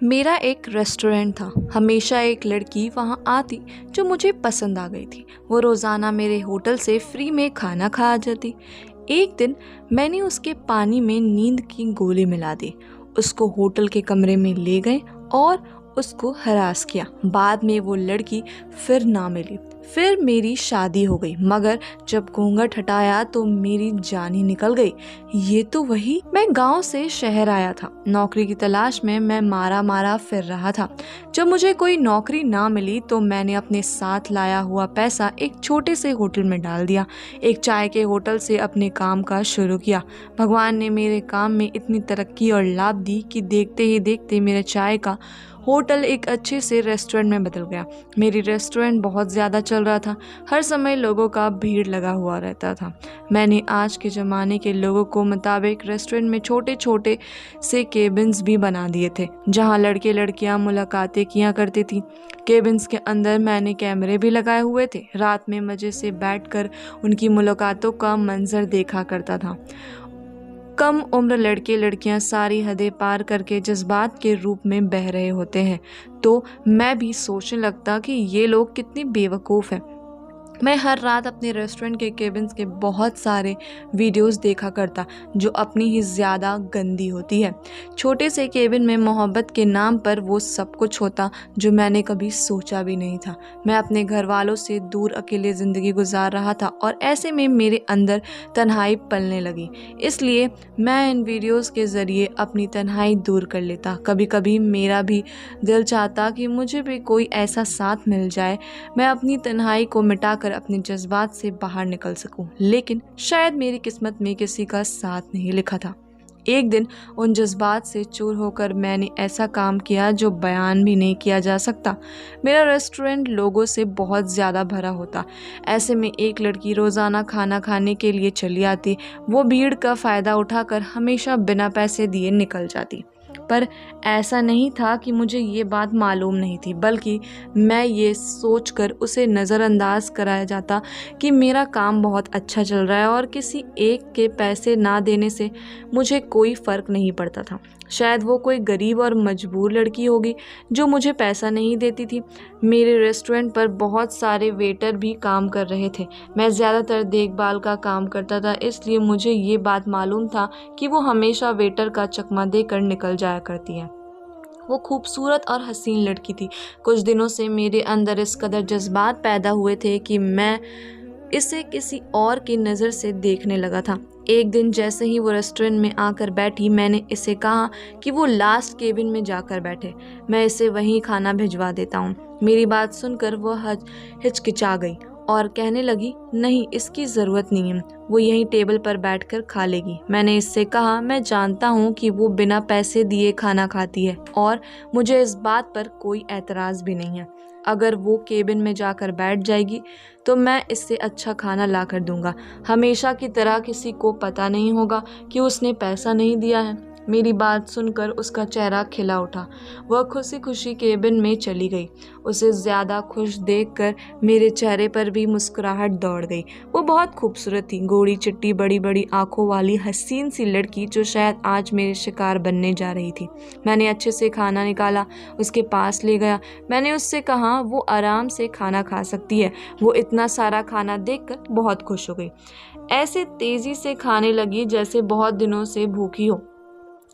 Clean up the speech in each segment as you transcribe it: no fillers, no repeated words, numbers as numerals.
मेरा एक रेस्टोरेंट था। हमेशा एक लड़की वहाँ आती जो मुझे पसंद आ गई थी। वो रोज़ाना मेरे होटल से फ्री में खाना खा जाती। एक दिन मैंने उसके पानी में नींद की गोली मिला दी। उसको होटल के कमरे में ले गए और उसको हरास किया। बाद में वो लड़की फिर ना मिली। फिर मेरी शादी हो गई, मगर जब घूंघट हटाया तो मेरी जान ही निकल गई। ये तो वही मैं गांव से शहर आया था। नौकरी की तलाश में मैं मारा मारा फिर रहा था। जब मुझे कोई नौकरी ना मिली तो मैंने अपने साथ लाया हुआ पैसा एक छोटे से होटल में डाल दिया। एक चाय के होटल से अपने काम का शुरू किया। भगवान ने मेरे काम में इतनी तरक्की और लाभ दी कि देखते ही देखते मेरे चाय का होटल एक अच्छे से रेस्टोरेंट में बदल गया। मेरी रेस्टोरेंट बहुत ज़्यादा चल रहा था। हर समय लोगों का भीड़ लगा हुआ रहता था। मैंने आज के ज़माने के लोगों को मुताबिक रेस्टोरेंट में छोटे छोटे से केबिन्स भी बना दिए थे, जहां लड़के लड़कियां मुलाकातें किया करती थी। केबिन्स के अंदर मैंने कैमरे भी लगाए हुए थे। रात में मज़े से बैठकर उनकी मुलाकातों का मंजर देखा करता था। कम उम्र लड़के लड़कियां सारी हदें पार करके जज्बात के रूप में बह रहे होते हैं, तो मैं भी सोचने लगता कि ये लोग कितनी बेवकूफ़ हैं। मैं हर रात अपने रेस्टोरेंट के केबिन्स के बहुत सारे वीडियोस देखा करता, जो अपनी ही ज़्यादा गंदी होती है। छोटे से केबिन में मोहब्बत के नाम पर वो सब कुछ होता जो मैंने कभी सोचा भी नहीं था। मैं अपने घर वालों से दूर अकेले ज़िंदगी गुजार रहा था और ऐसे में मेरे अंदर तन्हाई पलने लगी। इसलिए मैं इन वीडियोस के ज़रिए अपनी तन्हाई दूर कर लेता। कभी कभी मेरा भी दिल चाहता कि मुझे भी कोई ऐसा साथ मिल जाए, मैं अपनी तन्हाई को मिटाकर अपने जज्बात से बाहर निकल सकूं। लेकिन शायद मेरी किस्मत में किसी का साथ नहीं लिखा था। एक दिन उन जज्बात से चूर होकर मैंने ऐसा काम किया जो बयान भी नहीं किया जा सकता। मेरा रेस्टोरेंट लोगों से बहुत ज़्यादा भरा होता। ऐसे में एक लड़की रोज़ाना खाना खाने के लिए चली आती। वो भीड़ का फ़ायदा उठाकर हमेशा बिना पैसे दिए निकल जाती। पर ऐसा नहीं था कि मुझे ये बात मालूम नहीं थी, बल्कि मैं ये सोचकर उसे नज़रअंदाज कराया जाता कि मेरा काम बहुत अच्छा चल रहा है और किसी एक के पैसे ना देने से मुझे कोई फ़र्क नहीं पड़ता था। शायद वो कोई गरीब और मजबूर लड़की होगी जो मुझे पैसा नहीं देती थी। मेरे रेस्टोरेंट पर बहुत सारे वेटर भी काम कर रहे थे। मैं ज़्यादातर देखभाल का काम करता था, इसलिए मुझे ये बात मालूम था कि वो हमेशा वेटर का चकमा देकर निकल जाया करती है। वो खूबसूरत और हसीन लड़की थी। कुछ दिनों से मेरे अंदर इस कदर जज्बात पैदा हुए थे कि मैं इसे किसी और की नज़र से देखने लगा था। एक दिन जैसे ही वो रेस्टोरेंट में आकर बैठी, मैंने इसे कहा कि वो लास्ट केबिन में जाकर बैठे। मैं इसे वहीं खाना भिजवा देता हूँ। मेरी बात सुनकर वह हिचकिचा गई और कहने लगी, नहीं, इसकी ज़रूरत नहीं है, वो यहीं टेबल पर बैठकर खा लेगी। मैंने इससे कहा, मैं जानता हूँ कि वो बिना पैसे दिए खाना खाती है और मुझे इस बात पर कोई एतराज़ भी नहीं है। अगर वो केबिन में जाकर बैठ जाएगी तो मैं इससे अच्छा खाना ला कर दूंगा। हमेशा की तरह किसी को पता नहीं होगा कि उसने पैसा नहीं दिया है। मेरी बात सुनकर उसका चेहरा खिला उठा। वह खुशी खुशी केबिन में चली गई। उसे ज़्यादा खुश देखकर मेरे चेहरे पर भी मुस्कुराहट दौड़ गई। वो बहुत खूबसूरत थी, गोरी चिट्टी बड़ी बड़ी आंखों वाली हसीन सी लड़की जो शायद आज मेरे शिकार बनने जा रही थी। मैंने अच्छे से खाना निकाला, उसके पास ले गया। मैंने उससे कहा वो आराम से खाना खा सकती है। वो इतना सारा खाना देखकर बहुत खुश हो गई। ऐसे तेज़ी से खाने लगी जैसे बहुत दिनों से भूखी हो।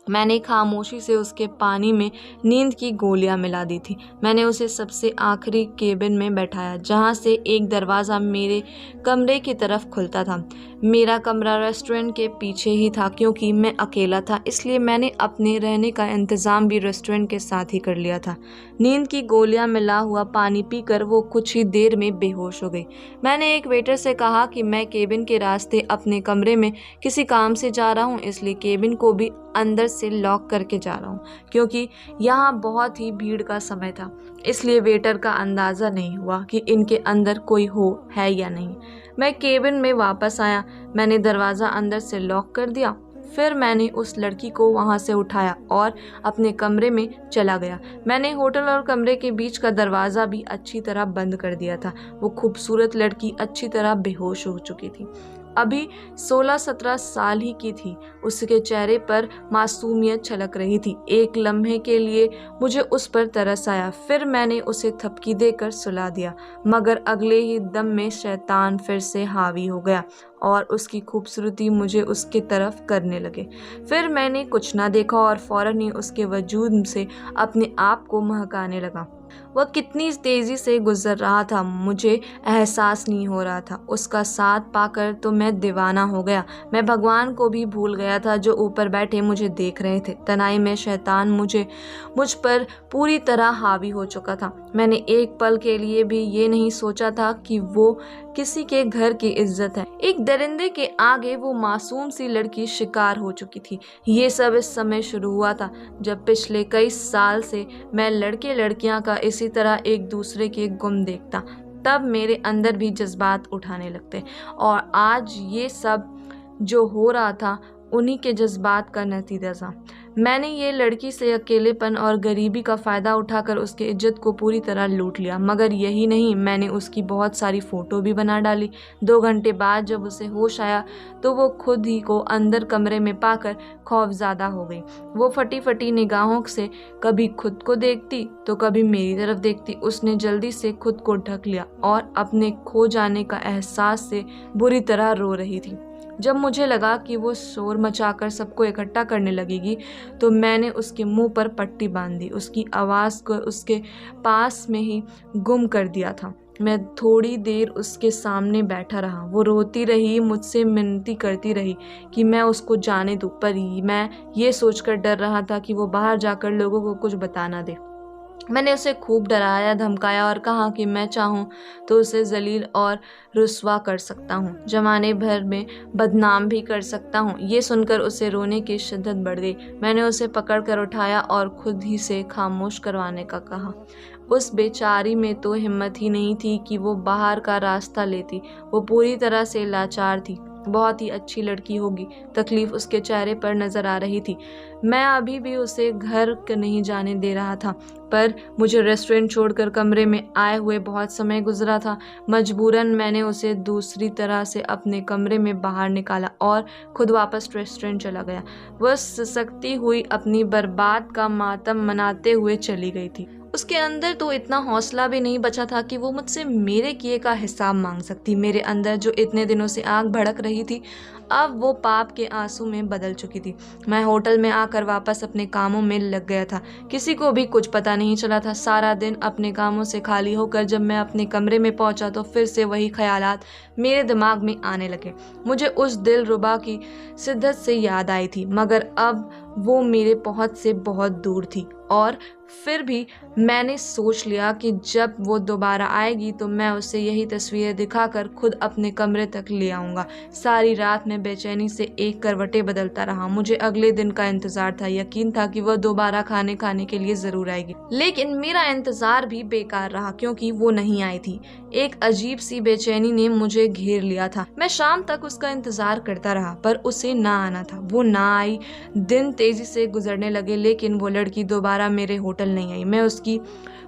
मैंने खामोशी से उसके पानी में नींद की गोलियां मिला दी थी। मैंने उसे सबसे आखिरी केबिन में बैठाया, जहां से एक दरवाज़ा मेरे कमरे की तरफ खुलता था। मेरा कमरा रेस्टोरेंट के पीछे ही था। क्योंकि मैं अकेला था, इसलिए मैंने अपने रहने का इंतज़ाम भी रेस्टोरेंट के साथ ही कर लिया था। नींद की गोलियां मिला हुआ पानी पीकर वो कुछ ही देर में बेहोश हो गई। मैंने एक वेटर से कहा कि मैं केबिन के रास्ते अपने कमरे में किसी काम से जा रहा हूँ, इसलिए केबिन को भी अंदर से लॉक करके जा रहा हूँ। क्योंकि यहाँ बहुत ही भीड़ का समय था, इसलिए वेटर का अंदाज़ा नहीं हुआ कि इनके अंदर कोई है या नहीं। मैं केबिन में वापस आया। मैंने दरवाज़ा अंदर से लॉक कर दिया। फिर मैंने उस लड़की को वहाँ से उठाया और अपने कमरे में चला गया। मैंने होटल और कमरे के बीच का दरवाज़ा भी अच्छी तरह बंद कर दिया था। वो खूबसूरत लड़की अच्छी तरह बेहोश हो चुकी थी। अभी 16-17 साल ही की थी। उसके चेहरे पर मासूमियत छलक रही थी। एक लम्हे के लिए मुझे उस पर तरस आया, फिर मैंने उसे थपकी देकर सुला दिया, मगर अगले ही दम में शैतान फिर से हावी हो गया और उसकी खूबसूरती मुझे उसके तरफ करने लगे। फिर मैंने कुछ ना देखा और फौरन ही उसके वजूद से अपने आप को महकाने लगा। वह कितनी तेजी से गुजर रहा था मुझे एहसास नहीं हो रहा था। उसका साथ पाकर तो मैं दीवाना हो गया। मैं भगवान को भी भूल गया था जो ऊपर बैठे मुझे देख रहे थे। तनाई में शैतान मुझ पर पूरी तरह हावी हो चुका था। मैंने एक पल के लिए भी ये नहीं सोचा था कि वो किसी के घर की इज्जत है। एक दरिंदे के आगे वो मासूम सी लड़की शिकार हो चुकी थी। ये सब इस समय शुरू हुआ था जब पिछले कई साल से मैं लड़के लड़कियां का इसी तरह एक दूसरे के गुम देखता। तब मेरे अंदर भी जज्बात उठाने लगते और आज ये सब जो हो रहा था उन्हीं के जज्बात का नतीजा था। मैंने ये लड़की से अकेलेपन और गरीबी का फ़ायदा उठाकर उसकी इज्जत को पूरी तरह लूट लिया। मगर यही नहीं, मैंने उसकी बहुत सारी फ़ोटो भी बना डाली। 2 घंटे बाद जब उसे होश आया तो वो खुद ही को अंदर कमरे में पाकर खौफज़दा हो गई। वो फटी फटी निगाहों से कभी खुद को देखती तो कभी मेरी तरफ देखती। उसने जल्दी से खुद को ढक लिया और अपने खो जाने का एहसास से बुरी तरह रो रही थी। जब मुझे लगा कि वो शोर मचाकर सबको इकट्ठा करने लगेगी तो मैंने उसके मुंह पर पट्टी बांध दी, उसकी आवाज़ को उसके पास में ही गुम कर दिया था। मैं थोड़ी देर उसके सामने बैठा रहा। वो रोती रही, मुझसे मिन्नती करती रही कि मैं उसको जाने दूं, पर मैं ये सोचकर डर रहा था कि वो बाहर जाकर लोगों को कुछ बता ना दे। मैंने उसे खूब डराया, धमकाया और कहा कि मैं चाहूँ तो उसे जलील और रुस्वा कर सकता हूँ, जमाने भर में बदनाम भी कर सकता हूँ। ये सुनकर उसे रोने की शिद्दत बढ़ गई। मैंने उसे पकड़कर उठाया और खुद ही से खामोश करवाने का कहा। उस बेचारी में तो हिम्मत ही नहीं थी कि वो बाहर का रास्ता लेती। वो पूरी तरह से लाचार थी। बहुत ही अच्छी लड़की होगी, तकलीफ उसके चेहरे पर नजर आ रही थी। मैं अभी भी उसे घर नहीं जाने दे रहा था, पर मुझे रेस्टोरेंट छोड़कर कमरे में आए हुए बहुत समय गुजरा था। मजबूरन मैंने उसे दूसरी तरह से अपने कमरे में बाहर निकाला और खुद वापस रेस्टोरेंट चला गया। वह सिसकती हुई अपनी बर्बाद का मातम मनाते हुए चली गई थी। उसके अंदर तो इतना हौसला भी नहीं बचा था कि वो मुझसे मेरे किए का हिसाब मांग सकती। मेरे अंदर जो इतने दिनों से आग भड़क रही थी, अब वो पाप के आंसू में बदल चुकी थी। मैं होटल में आकर वापस अपने कामों में लग गया था। किसी को भी कुछ पता नहीं चला था। सारा दिन अपने कामों से खाली होकर जब मैं अपने कमरे में पहुंचा तो फिर से वही ख्यालात मेरे दिमाग में आने लगे। मुझे उस दिलरुबा की शिद्दत से याद आई थी, मगर अब वो मेरे पहुंच से बहुत दूर थी। और फिर भी मैंने सोच लिया कि जब वो दोबारा आएगी तो मैं उसे यही तस्वीरें दिखाकर खुद अपने कमरे तक ले आऊँगा। सारी रात मैं बेचैनी से एक करवटें बदलता रहा। मुझे अगले दिन का इंतज़ार था। यकीन था कि वह दोबारा खाने के लिए ज़रूर आएगी, लेकिन मेरा इंतज़ार भी बेकार रहा क्योंकि वो नहीं आई थी। एक अजीब सी बेचैनी ने मुझे घेर लिया था। मैं शाम तक उसका इंतज़ार करता रहा, पर उसे ना आना था। वो ना आई। दिन तेज़ी से गुजरने लगे, लेकिन वो लड़की दोबारा मेरे होटल नहीं आई। मैं उसकी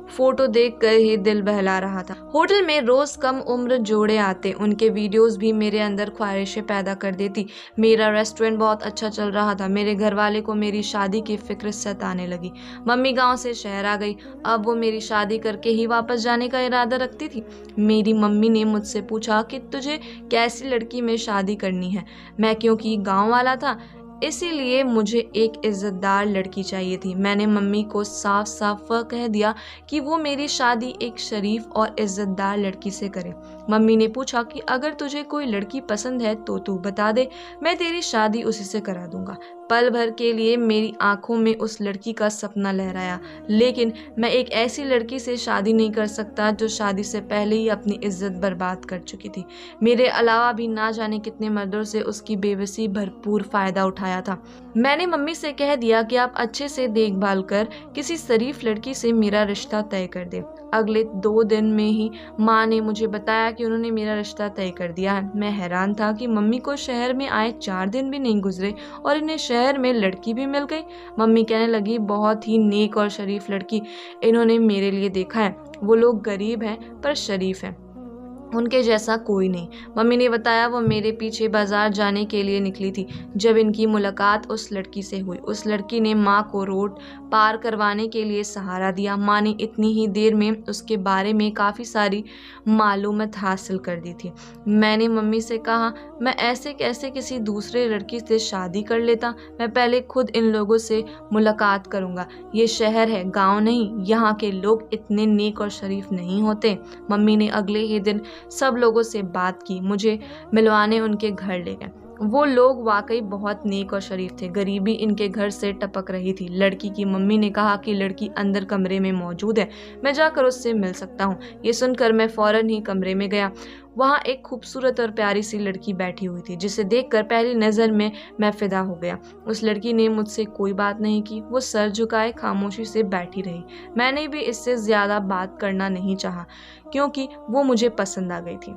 फोटो देखकर ही दिल बहला रहा था। होटल में रोज कम उम्र जोड़े आते, उनके वीडियोस भी मेरे अंदर ख्वाहिशें पैदा कर देती। मेरा रेस्टोरेंट बहुत अच्छा चल रहा था। मेरे घर वाले को मेरी शादी की फिक्र सताने लगी। मम्मी गांव से शहर आ गई। अब वो मेरी शादी करके ही वापस जाने का इरादा रखती थी। मेरी मम्मी ने मुझसे पूछा कि तुझे कैसी लड़की में शादी करनी है। मैं क्योंकि गाँव वाला था इसीलिए मुझे एक इज्जतदार लड़की चाहिए थी। मैंने मम्मी को साफ साफ कह दिया कि वो मेरी शादी एक शरीफ और इज्जतदार लड़की से करे। मम्मी ने पूछा कि अगर तुझे कोई लड़की पसंद है तो तू बता दे, मैं तेरी शादी उसी से करा दूंगा। पल भर के लिए मेरी आंखों में उस लड़की का सपना लहराया, लेकिन मैं एक ऐसी लड़की से शादी नहीं कर सकता जो शादी से पहले ही अपनी इज्जत बर्बाद कर चुकी थी। मेरे अलावा भी ना जाने कितने मर्दों से उसकी बेबसी भरपूर फायदा उठाया था। मैंने मम्मी से कह दिया कि आप अच्छे से देखभाल कर किसी शरीफ लड़की से मेरा रिश्ता तय कर दे। अगले 2 दिन में ही माँ ने मुझे बताया कि उन्होंने मेरा रिश्ता तय कर दिया है। मैं हैरान था कि मम्मी को शहर में आए 4 दिन भी नहीं गुजरे और इन्हें शहर में लड़की भी मिल गई। मम्मी कहने लगी, बहुत ही नेक और शरीफ लड़की इन्होंने मेरे लिए देखा है। वो लोग गरीब हैं पर शरीफ हैं। उनके जैसा कोई नहीं। मम्मी ने बताया वो मेरे पीछे बाजार जाने के लिए निकली थी जब इनकी मुलाकात उस लड़की से हुई। उस लड़की ने माँ को रोड पार करवाने के लिए सहारा दिया। माँ ने इतनी ही देर में उसके बारे में काफ़ी सारी मालूमात हासिल कर दी थी। मैंने मम्मी से कहा, मैं ऐसे कैसे किसी दूसरे लड़की से शादी कर लेता? मैं पहले खुद इन लोगों से मुलाकात करूँगा। ये शहर है, गाँव नहीं। यहाँ के लोग इतने नेक और शरीफ नहीं होते। मम्मी ने अगले ही दिन सब लोगों से बात की, मुझे मिलवाने उनके घर ले गए। वो लोग वाकई बहुत नेक और शरीफ थे। गरीबी इनके घर से टपक रही थी। लड़की की मम्मी ने कहा कि लड़की अंदर कमरे में मौजूद है, मैं जाकर उससे मिल सकता हूँ। ये सुनकर मैं फौरन ही कमरे में गया। वहाँ एक खूबसूरत और प्यारी सी लड़की बैठी हुई थी जिसे देखकर पहली नज़र में मैं फिदा हो गया। उस लड़की ने मुझसे कोई बात नहीं की, वो सर झुकाए खामोशी से बैठी रही। मैंने भी इससे ज़्यादा बात करना नहीं चाहा क्योंकि वो मुझे पसंद आ गई थी।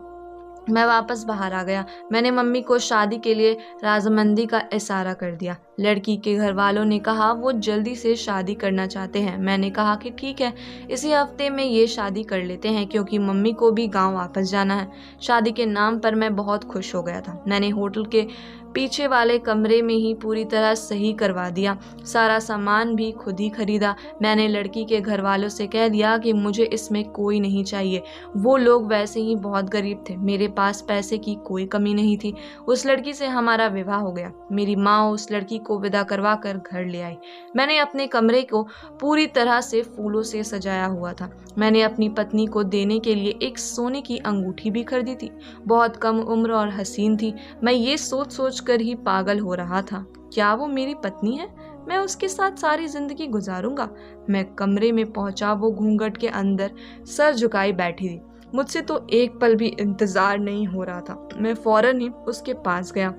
मैं वापस बाहर आ गया। मैंने मम्मी को शादी के लिए राज़मंदी का इशारा कर दिया। लड़की के घर वालों ने कहा वो जल्दी से शादी करना चाहते हैं। मैंने कहा कि ठीक है, इसी हफ्ते में ये शादी कर लेते हैं क्योंकि मम्मी को भी गांव वापस जाना है। शादी के नाम पर मैं बहुत खुश हो गया था। मैंने होटल के पीछे वाले कमरे में ही पूरी तरह सही करवा दिया। सारा सामान भी खुद ही खरीदा। मैंने लड़की के घर वालों से कह दिया कि मुझे इसमें कोई नहीं चाहिए। वो लोग वैसे ही बहुत गरीब थे, मेरे पास पैसे की कोई कमी नहीं थी। उस लड़की से हमारा विवाह हो गया। मेरी माँ उस लड़की को विदा करवा कर घर ले आई। मैंने अपने कमरे को पूरी तरह से फूलों से सजाया हुआ था। मैंने अपनी पत्नी को देने के लिए एक सोने की अंगूठी भी खरीदी थी। बहुत कम उम्र और हसीन थी। मैं ये सोच सोच कर ही पागल हो रहा था, क्या वो मेरी पत्नी है? मैं उसके साथ सारी जिंदगी गुजारूंगा। मैं कमरे में पहुंचा। वो घूंघट के अंदर सर झुकाई बैठी थी। मुझसे तो एक पल भी इंतजार नहीं हो रहा था। मैं फौरन ही उसके पास गया,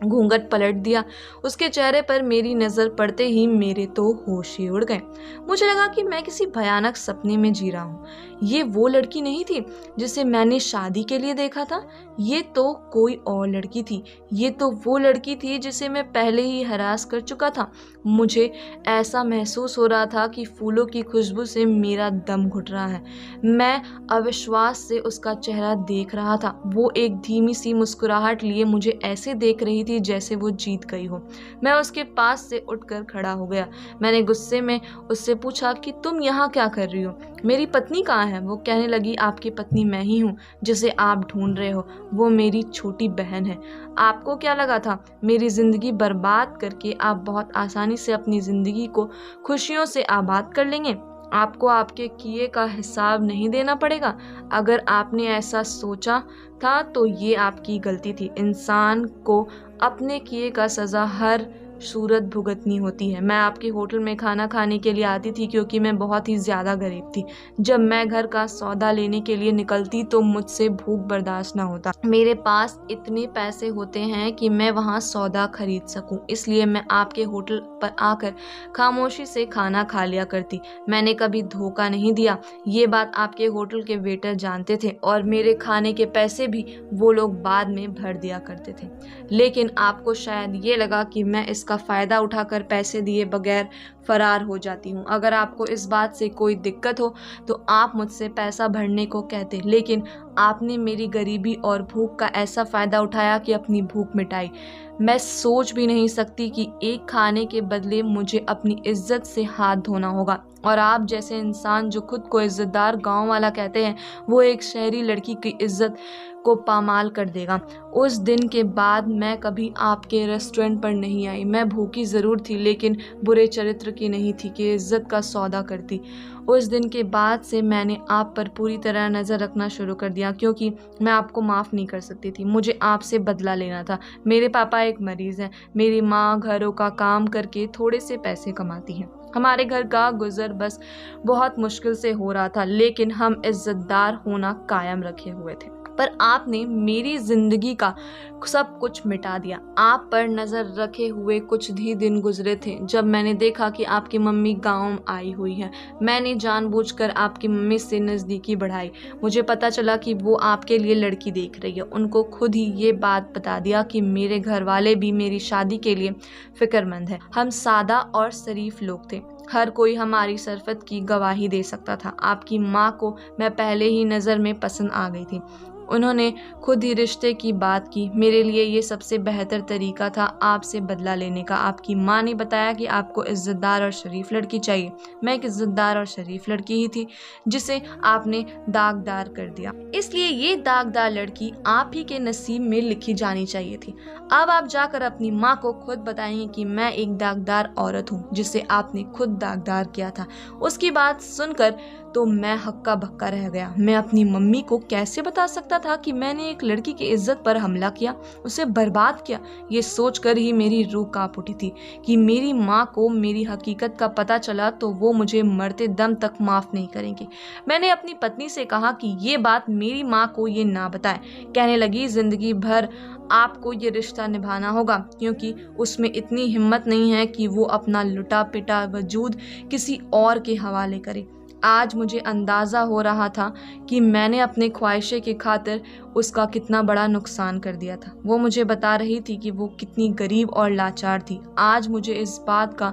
घूंघट पलट दिया। उसके चेहरे पर मेरी नज़र पड़ते ही मेरे तो होश ही उड़ गए। मुझे लगा कि मैं किसी भयानक सपने में जी रहा हूँ। ये वो लड़की नहीं थी जिसे मैंने शादी के लिए देखा था। ये तो कोई और लड़की थी। ये तो वो लड़की थी जिसे मैं पहले ही हरास कर चुका था। मुझे ऐसा महसूस हो रहा था कि फूलों की खुशबू से मेरा दम घुट रहा है। मैं अविश्वास से उसका चेहरा देख रहा था। वो एक धीमी सी मुस्कुराहट लिए मुझे ऐसे देख रही थी जैसे वो जीत गई हो। मैं उसके पास से उठकर खड़ा हो गया। मैंने गुस्से में उससे पूछा कि तुम यहाँ क्या कर रही हो? मेरी पत्नी कहाँ है? वो कहने लगी, आपकी पत्नी मैं ही हूँ जिसे आप ढूंढ रहे हो। वो मेरी छोटी बहन है। आपको क्या लगा था मेरी ज़िंदगी बर्बाद करके आप बहुत आसानी से अपनी ज़िंदगी को खुशियों से आबाद कर लेंगे? आपको आपके किए का हिसाब नहीं देना पड़ेगा? अगर आपने ऐसा सोचा था तो ये आपकी गलती थी। इंसान को अपने किए का सज़ा हर सूरत भुगतनी होती है। मैं आपके होटल में खाना खाने के लिए आती थी क्योंकि मैं बहुत ही ज़्यादा गरीब थी। जब मैं घर का सौदा लेने के लिए निकलती तो मुझसे भूख बर्दाश्त ना होता। मेरे पास इतने पैसे होते हैं कि मैं वहाँ सौदा खरीद सकूं, इसलिए मैं आपके होटल पर आकर खामोशी से खाना खा लिया करती। मैंने कभी धोखा नहीं दिया। ये बात आपके होटल के वेटर जानते थे और मेरे खाने के पैसे भी वो लोग बाद में भर दिया करते थे। लेकिन आपको शायद ये लगा कि मैं इसका फ़ायदा उठाकर पैसे दिए बगैर फरार हो जाती हूँ। अगर आपको इस बात से कोई दिक्कत हो तो आप मुझसे पैसा भरने को कहते, लेकिन आपने मेरी गरीबी और भूख का ऐसा फ़ायदा उठाया कि अपनी भूख मिटाई। मैं सोच भी नहीं सकती कि एक खाने के बदले मुझे अपनी इज्जत से हाथ धोना होगा, और आप जैसे इंसान जो खुद को इज्जतदार गांव वाला कहते हैं वो एक शहरी लड़की की इज्जत को पामाल कर देगा। उस दिन के बाद मैं कभी आपके रेस्टोरेंट पर नहीं आई। मैं भूखी ज़रूर थी लेकिन बुरे चरित्र की नहीं थी कि इज्जत का सौदा करती। उस दिन के बाद से मैंने आप पर पूरी तरह नज़र रखना शुरू कर दिया क्योंकि मैं आपको माफ़ नहीं कर सकती थी। मुझे आपसे बदला लेना था। मेरे पापा एक मरीज़ हैं। मेरी माँ घरों का काम करके थोड़े से पैसे कमाती हैं। हमारे घर का गुजर बस बहुत मुश्किल से हो रहा था, लेकिन हम इज्जतदार होना कायम रखे हुए थे। पर आपने मेरी जिंदगी का सब कुछ मिटा दिया। आप पर नज़र रखे हुए कुछ ही दिन गुजरे थे जब मैंने देखा कि आपकी मम्मी गांव आई हुई है। मैंने जानबूझकर आपकी मम्मी से नज़दीकी बढ़ाई। मुझे पता चला कि वो आपके लिए लड़की देख रही है। उनको खुद ही ये बात बता दिया कि मेरे घर वाले भी मेरी शादी के लिए फ़िक्रमंद है। हम सादा और शरीफ लोग थे। हर कोई हमारी शराफत की गवाही दे सकता था। आपकी माँ को मैं पहले ही नज़र में पसंद आ गई थी। उन्होंने खुद ही रिश्ते की बात की। मेरे लिए ये सबसे बेहतर तरीका था आपसे बदला लेने का। आपकी माँ ने बताया कि आपको इज्जतदार और शरीफ लड़की चाहिए। मैं एक इज्जतदार और शरीफ लड़की ही थी जिसे आपने दागदार कर दिया, इसलिए ये दागदार लड़की आप ही के नसीब में लिखी जानी चाहिए थी। अब आप जाकर अपनी माँ को खुद बताएंगे कि मैं एक दागदार औरत हूँ जिसे आपने खुद दागदार किया था। उसकी बात सुनकर तो मैं हक्का बक्का रह गया। मैं अपनी मम्मी को कैसे बता सकता था कि मैंने एक लड़की की इज्जत पर हमला किया, उसे बर्बाद किया। ये सोचकर ही मेरी रूह कांप उठी थी कि मेरी माँ को मेरी हकीकत का पता चला तो वो मुझे मरते दम तक माफ़ नहीं करेंगे। मैंने अपनी पत्नी से कहा कि ये बात मेरी माँ को ये ना बताए। कहने लगी, ज़िंदगी भर आपको ये रिश्ता निभाना होगा, क्योंकि उसमें इतनी हिम्मत नहीं है कि वो अपना लुटा पिटा वजूद किसी और के हवाले करे। आज मुझे अंदाज़ा हो रहा था कि मैंने अपने ख्वाहिशे की खातिर उसका कितना बड़ा नुकसान कर दिया था। वो मुझे बता रही थी कि वो कितनी गरीब और लाचार थी। आज मुझे इस बात का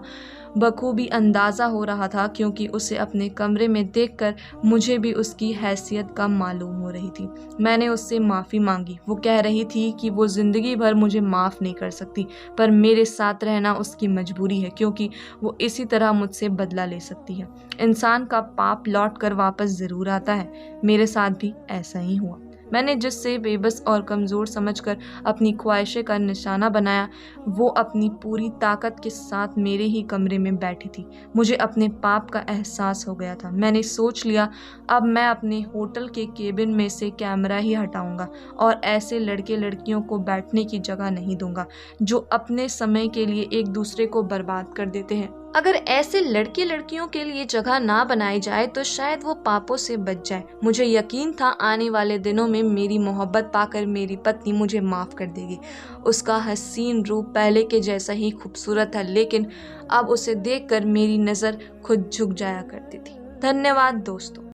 बखूबी अंदाज़ा हो रहा था, क्योंकि उसे अपने कमरे में देखकर मुझे भी उसकी हैसियत कम मालूम हो रही थी। मैंने उससे माफ़ी मांगी। वो कह रही थी कि वो ज़िंदगी भर मुझे माफ़ नहीं कर सकती, पर मेरे साथ रहना उसकी मजबूरी है, क्योंकि वो इसी तरह मुझसे बदला ले सकती है। इंसान का पाप लौट कर वापस ज़रूर आता है। मेरे साथ भी ऐसा ही हुआ। मैंने जिससे बेबस और कमज़ोर समझकर अपनी ख्वाहिशें का निशाना बनाया, वो अपनी पूरी ताकत के साथ मेरे ही कमरे में बैठी थी। मुझे अपने पाप का एहसास हो गया था। मैंने सोच लिया, अब मैं अपने होटल के केबिन में से कैमरा ही हटाऊंगा और ऐसे लड़के लड़कियों को बैठने की जगह नहीं दूंगा जो अपने समय के लिए एक दूसरे को बर्बाद कर देते हैं। अगर ऐसे लड़के लड़कियों के लिए जगह ना बनाई जाए तो शायद वो पापों से बच जाए। मुझे यकीन था आने वाले दिनों में मेरी मोहब्बत पाकर मेरी पत्नी मुझे माफ़ कर देगी। उसका हसीन रूप पहले के जैसा ही खूबसूरत था, लेकिन अब उसे देखकर मेरी नज़र खुद झुक जाया करती थी। धन्यवाद दोस्तों।